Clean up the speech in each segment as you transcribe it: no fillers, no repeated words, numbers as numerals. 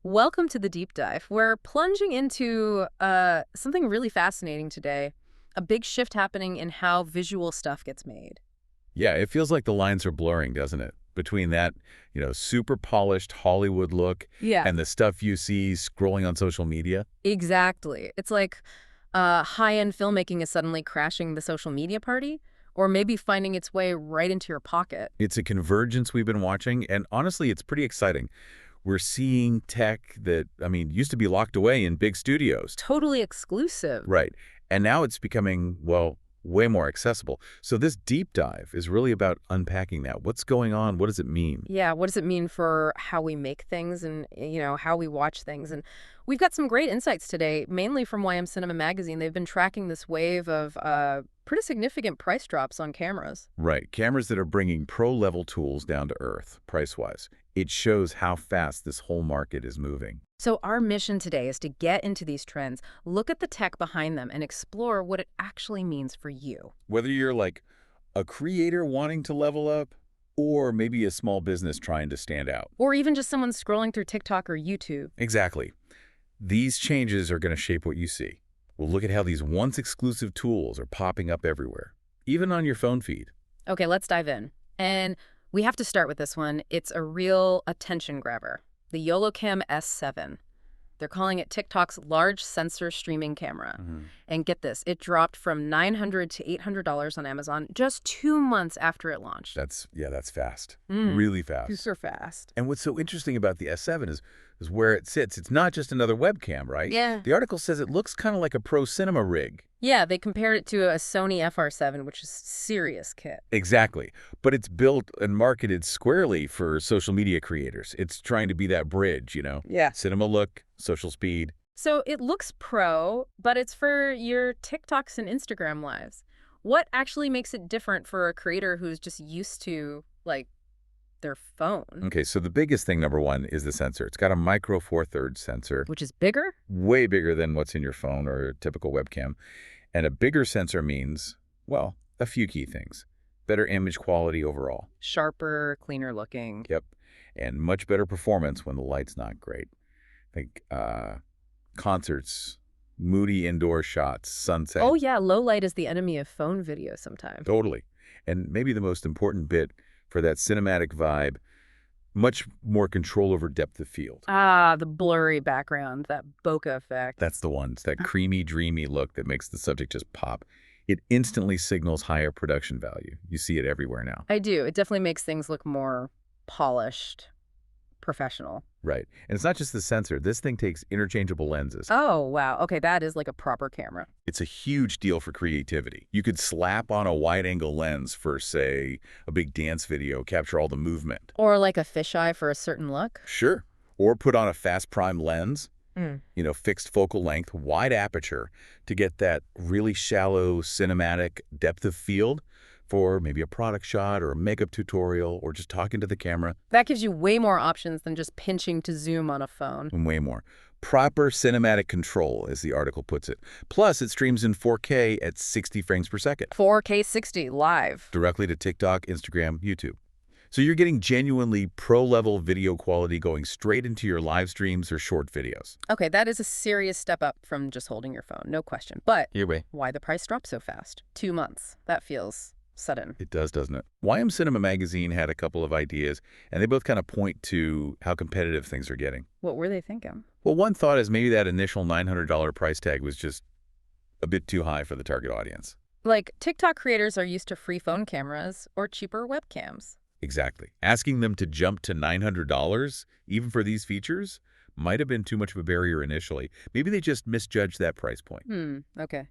Welcome to the deep dive. We're plunging into something really fascinating today, a big shift happening in how visual stuff gets made. Yeah, it feels like the lines are blurring, doesn't it? Between that, super polished Hollywood look Yeah, and the stuff you see scrolling on social media. exactly. It's like high-end filmmaking is suddenly crashing the social media party, or maybe finding its way right into your pocket. It's a convergence we've been watching, and honestly, it's pretty exciting. We're seeing tech that, used to be locked away in big studios. Totally exclusive. Right. And now it's becoming, well, way more accessible. So this deep dive is really about unpacking that. What's going on? What does it mean? Yeah, what does it mean for how we make things and, how we watch things? And we've got some great insights today, mainly from Y.M.CINEMA magazine. They've been tracking this wave of pretty significant price drops on cameras. Right. Cameras that are bringing pro-level tools down to earth, price-wise. It shows how fast this whole market is moving. So our mission today is to get into these trends, look at the tech behind them, and explore what it actually means for you. Whether you're like a creator wanting to level up or maybe a small business trying to stand out. Or even just someone scrolling through TikTok or YouTube. Exactly. These changes are going to shape what you see. We'll look at how these once exclusive tools are popping up everywhere, even on your phone feed. Okay, let's dive in. And we have to start with this one. It's a real attention grabber. The YoloCam S7. They're calling it TikTok's large sensor streaming camera. And get this, it dropped from $900 to $800 on Amazon just 2 months after it launched. That's fast. Really fast. Super fast. And what's so interesting about the S7 is where it sits. It's not just another webcam, right? Yeah. The article says it looks kind of like a pro cinema rig. Yeah, they compared it to a Sony FR7, which is serious kit. Exactly. But it's built and marketed squarely for social media creators. It's trying to be that bridge, Yeah. Cinema look, social speed. So it looks pro, but it's for your TikToks and Instagram lives. What actually makes it different for a creator who's just used to, their phone? Okay, so the biggest thing, number one, is the sensor. It's got a micro four-thirds sensor, Which is bigger? way bigger than what's in your phone or a typical webcam. And a bigger sensor means, well, a few key things. Better image quality overall. Sharper, cleaner looking. Yep. And much better performance when the light's not great. Think concerts, moody indoor shots, sunset. Oh yeah, low light is the enemy of phone video sometimes. Totally. And maybe the most important bit for that cinematic vibe, much more control over depth of field. Ah, the blurry background, that bokeh effect. That's the one. It's that creamy, dreamy look that makes the subject just pop. It instantly signals higher production value. You see it everywhere now. I do. It definitely makes things look more polished, professional. Right. And it's not just the sensor. This thing takes interchangeable lenses. Oh, wow. Okay, that is like a proper camera. It's a huge deal for creativity. You could slap on a wide-angle lens for, say, a big dance video, capture all the movement. Or like a fisheye for a certain look. Sure. Or put on a fast prime lens, Mm. fixed focal length, wide aperture to get that really shallow cinematic depth of field for maybe a product shot or a makeup tutorial or just talking to the camera. That gives you way more options than just pinching to zoom on a phone. And way more. Proper cinematic control, as the article puts it. Plus, it streams in 4K at 60 frames per second. 4K 60 live. Directly to TikTok, Instagram, YouTube. So you're getting genuinely pro-level video quality going straight into your live streams or short videos. Okay, that is a serious step up from just holding your phone, no question. But Your way. why the price drop so fast? 2 months. That feels sudden. It does, doesn't it? Y.M.CINEMA magazine had a couple of ideas, and they both kind of point to how competitive things are getting. What were they thinking? Well, one thought is maybe that initial $900 price tag was just a bit too high for the target audience. Like, TikTok creators are used to free phone cameras or cheaper webcams. Exactly. Asking them to jump to $900, even for these features, might have been too much of a barrier initially. Maybe they just misjudged that price point. Okay.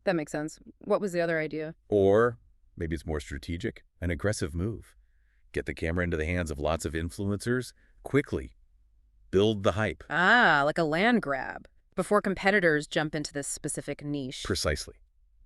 That makes sense. What was the other idea? Or maybe it's more strategic, an aggressive move. Get the camera into the hands of lots of influencers quickly. Build the hype. Ah, like a land grab. Before competitors jump into this specific niche. Precisely.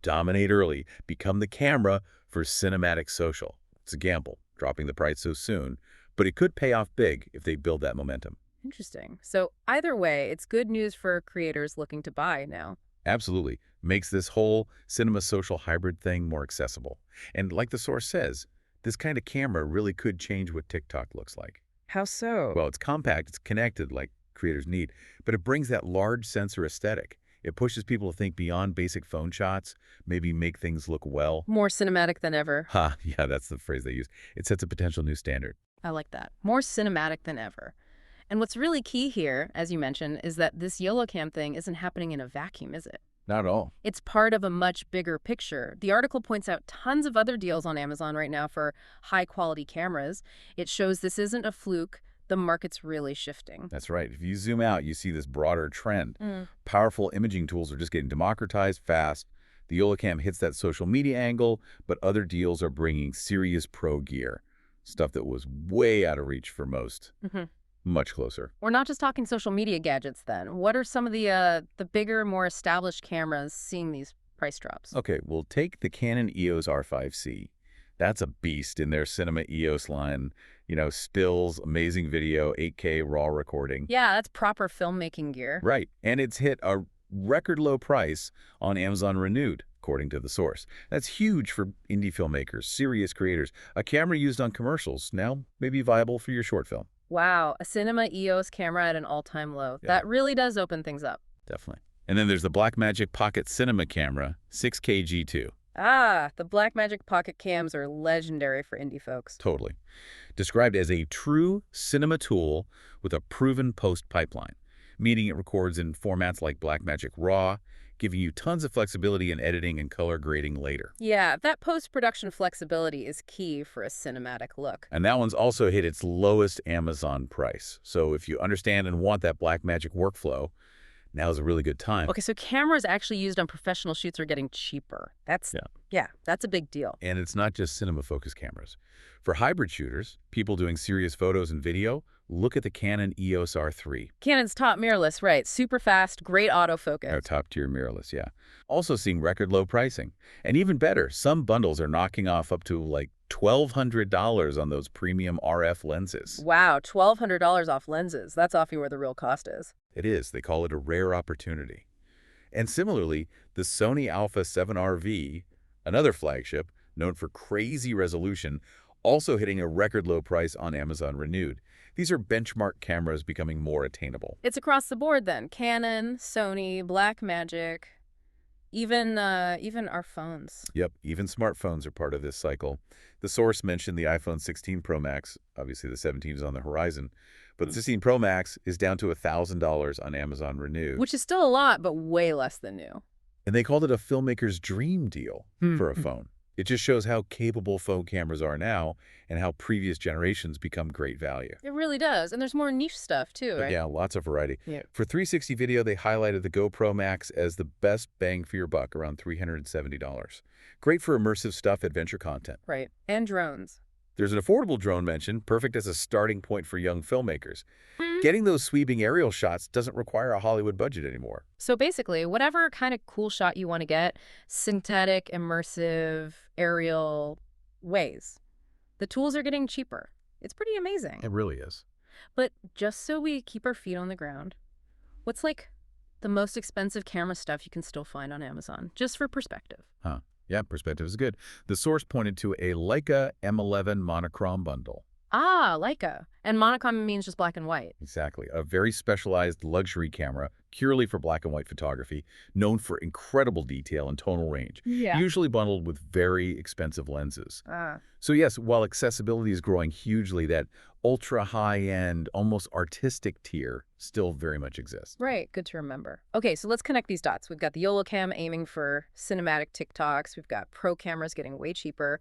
Dominate early. Become the camera for cinematic social. It's a gamble, dropping the price so soon, but it could pay off big if they build that momentum. Interesting. So either way, it's good news for creators looking to buy now. Absolutely. Makes this whole cinema social hybrid thing more accessible. And like the source says, this kind of camera really could change what TikTok looks like. How so? Well, it's compact, it's connected, like creators need. But it brings that large sensor aesthetic. It pushes people to think beyond basic phone shots, maybe make things look well. More cinematic than ever. Ha, yeah, that's the phrase they use. It sets a potential new standard. I like that. More cinematic than ever. And what's really key here, as you mentioned, is that this YoloCam thing isn't happening in a vacuum, is it? Not at all. It's part of a much bigger picture. The article points out tons of other deals on Amazon right now for high-quality cameras. It shows this isn't a fluke. The market's really shifting. That's right. If you zoom out, you see this broader trend. Mm. Powerful imaging tools are just getting democratized fast. The YoloCam hits that social media angle, but other deals are bringing serious pro gear, stuff that was way out of reach for most. Mm-hmm. Much closer. We're not just talking social media gadgets then. What are some of the bigger, more established cameras seeing these price drops? Okay, well, take the Canon EOS R5C. That's a beast in their Cinema EOS line. You know, stills, amazing video, 8K raw recording. Yeah, that's proper filmmaking gear. Right, and it's hit a record low price on Amazon Renewed, according to the source. That's huge for indie filmmakers, serious creators. A camera used on commercials, now maybe viable for your short film. Wow, a Cinema EOS camera at an all-time low. Yeah. That really does open things up. Definitely. And then there's the Blackmagic Pocket Cinema camera, 6K G2. Ah, the Blackmagic Pocket cams are legendary for indie folks. Totally. Described as a true cinema tool with a proven post pipeline, meaning it records in formats like Blackmagic RAW, giving you tons of flexibility in editing and color grading later. Yeah, that post-production flexibility is key for a cinematic look. And that one's also hit its lowest Amazon price. So if you understand and want that Blackmagic workflow, now's a really good time. Okay, so cameras actually used on professional shoots are getting cheaper. Yeah, that's a big deal. And it's not just cinema-focused cameras. For hybrid shooters, people doing serious photos and video, look at the Canon EOS R3. Canon's top mirrorless, right. Super fast, great autofocus. Our top-tier mirrorless, yeah. Also seeing record low pricing. And even better, some bundles are knocking off up to like $1,200 on those premium RF lenses. Wow, $1,200 off lenses. That's often where the real cost is. It is. They call it a rare opportunity. And similarly, the Sony Alpha 7RV, another flagship, known for crazy resolution, also hitting a record low price on Amazon Renewed. These are benchmark cameras becoming more attainable. It's across the board then. Canon, Sony, Blackmagic, even our phones. Yep, even smartphones are part of this cycle. The source mentioned the iPhone 16 Pro Max. Obviously, the 17 is on the horizon. But the 16 Pro Max is down to $1,000 on Amazon Renewed. Which is still a lot, but way less than new. And they called it a filmmaker's dream deal for a phone. It just shows how capable phone cameras are now and how previous generations become great value. It really does. And there's more niche stuff, too, right? Yeah, lots of variety. Yeah. For 360 video, they highlighted the GoPro Max as the best bang for your buck, around $370. Great for immersive stuff, adventure content. Right. And drones. There's an affordable drone mentioned, perfect as a starting point for young filmmakers. Getting those sweeping aerial shots doesn't require a Hollywood budget anymore. So basically, whatever kind of cool shot you want to get, synthetic, immersive, aerial ways, the tools are getting cheaper. It's pretty amazing. It really is. But just so we keep our feet on the ground, what's like the most expensive camera stuff you can still find on Amazon, just for perspective? Huh. Yeah, perspective is good. The source pointed to a Leica M11 monochrome bundle. Ah, Leica. And monochrome means just black and white. Exactly. A very specialized luxury camera, purely for black and white photography, known for incredible detail and tonal range. Yeah. Usually bundled with very expensive lenses. Ah. So yes, while accessibility is growing hugely, that ultra high-end, almost artistic tier still very much exists. Right, good to remember. Okay, so let's connect these dots. We've got the YoloCam aiming for cinematic TikToks. We've got pro cameras getting way cheaper.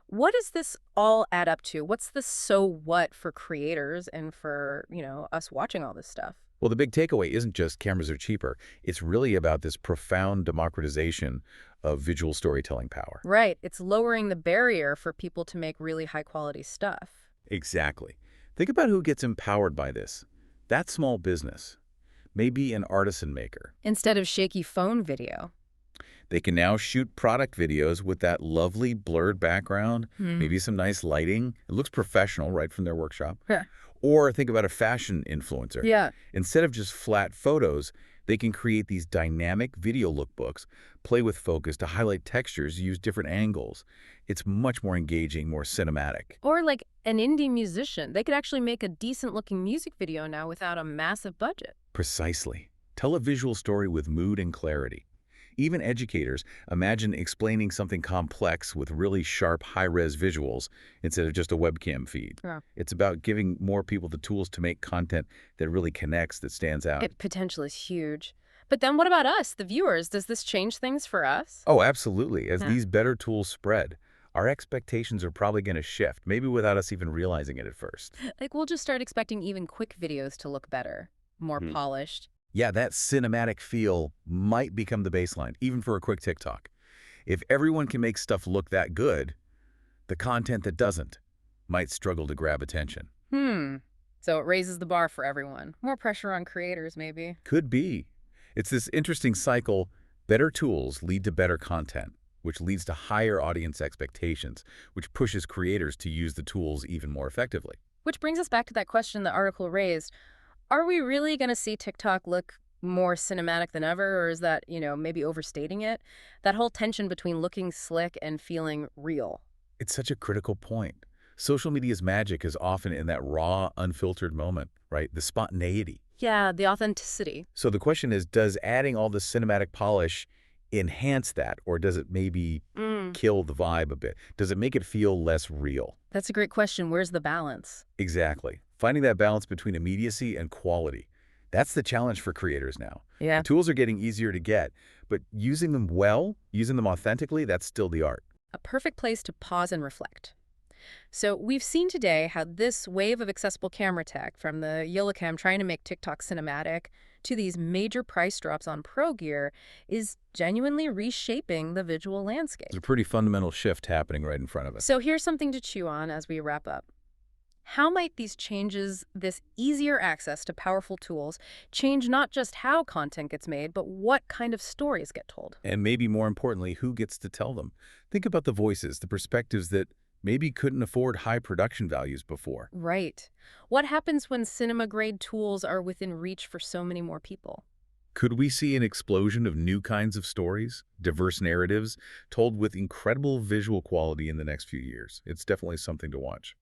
What does this all add up to? What's the so what for creators and for, us watching all this stuff? Well, the big takeaway isn't just cameras are cheaper. It's really about this profound democratization of visual storytelling power. Right, it's lowering the barrier for people to make really high-quality stuff. Exactly. Think about who gets empowered by this. That small business, maybe an artisan maker. Instead of shaky phone video. They can now shoot product videos with that lovely blurred background, maybe some nice lighting. It looks professional right from their workshop. Yeah. Or think about a fashion influencer. Yeah. Instead of just flat photos, they can create these dynamic video lookbooks, play with focus to highlight textures, use different angles. It's much more engaging, more cinematic. Or like an indie musician. They could actually make a decent-looking music video now without a massive budget. Precisely. Tell a visual story with mood and clarity. Even educators, imagine explaining something complex with really sharp, high-res visuals instead of just a webcam feed. Yeah. It's about giving more people the tools to make content that really connects, that stands out. It potential is huge. But then what about us, the viewers? Does this change things for us? Oh, absolutely. As Huh. these better tools spread, our expectations are probably going to shift, maybe without us even realizing it at first. Like, we'll just start expecting even quick videos to look better, more polished. Yeah, that cinematic feel might become the baseline, even for a quick TikTok. If everyone can make stuff look that good, the content that doesn't might struggle to grab attention. So it raises the bar for everyone. More pressure on creators, maybe. Could be. It's this interesting cycle. Better tools lead to better content, which leads to higher audience expectations, which pushes creators to use the tools even more effectively. Which brings us back to that question the article raised. Are we really going to see TikTok look more cinematic than ever, or is that, maybe overstating it? That whole tension between looking slick and feeling real. It's such a critical point. Social media's magic is often in that raw, unfiltered moment, right? The spontaneity. Yeah, the authenticity. So the question is, does adding all this cinematic polish enhance that, or does it maybe kill the vibe a bit? Does it make it feel less real? That's a great question. Where's the balance? Exactly. Finding that balance between immediacy and quality. That's the challenge for creators now. Yeah. The tools are getting easier to get, but using them well, using them authentically, that's still the art. A perfect place to pause and reflect. So we've seen today how this wave of accessible camera tech, from the YoloCam trying to make TikTok cinematic to these major price drops on pro gear, is genuinely reshaping the visual landscape. There's a pretty fundamental shift happening right in front of us. So here's something to chew on as we wrap up. How might these changes, this easier access to powerful tools, change not just how content gets made, but what kind of stories get told? And maybe more importantly, who gets to tell them? Think about the voices, the perspectives that maybe couldn't afford high production values before. Right. What happens when cinema-grade tools are within reach for so many more people? Could we see an explosion of new kinds of stories, diverse narratives, told with incredible visual quality in the next few years? It's definitely something to watch.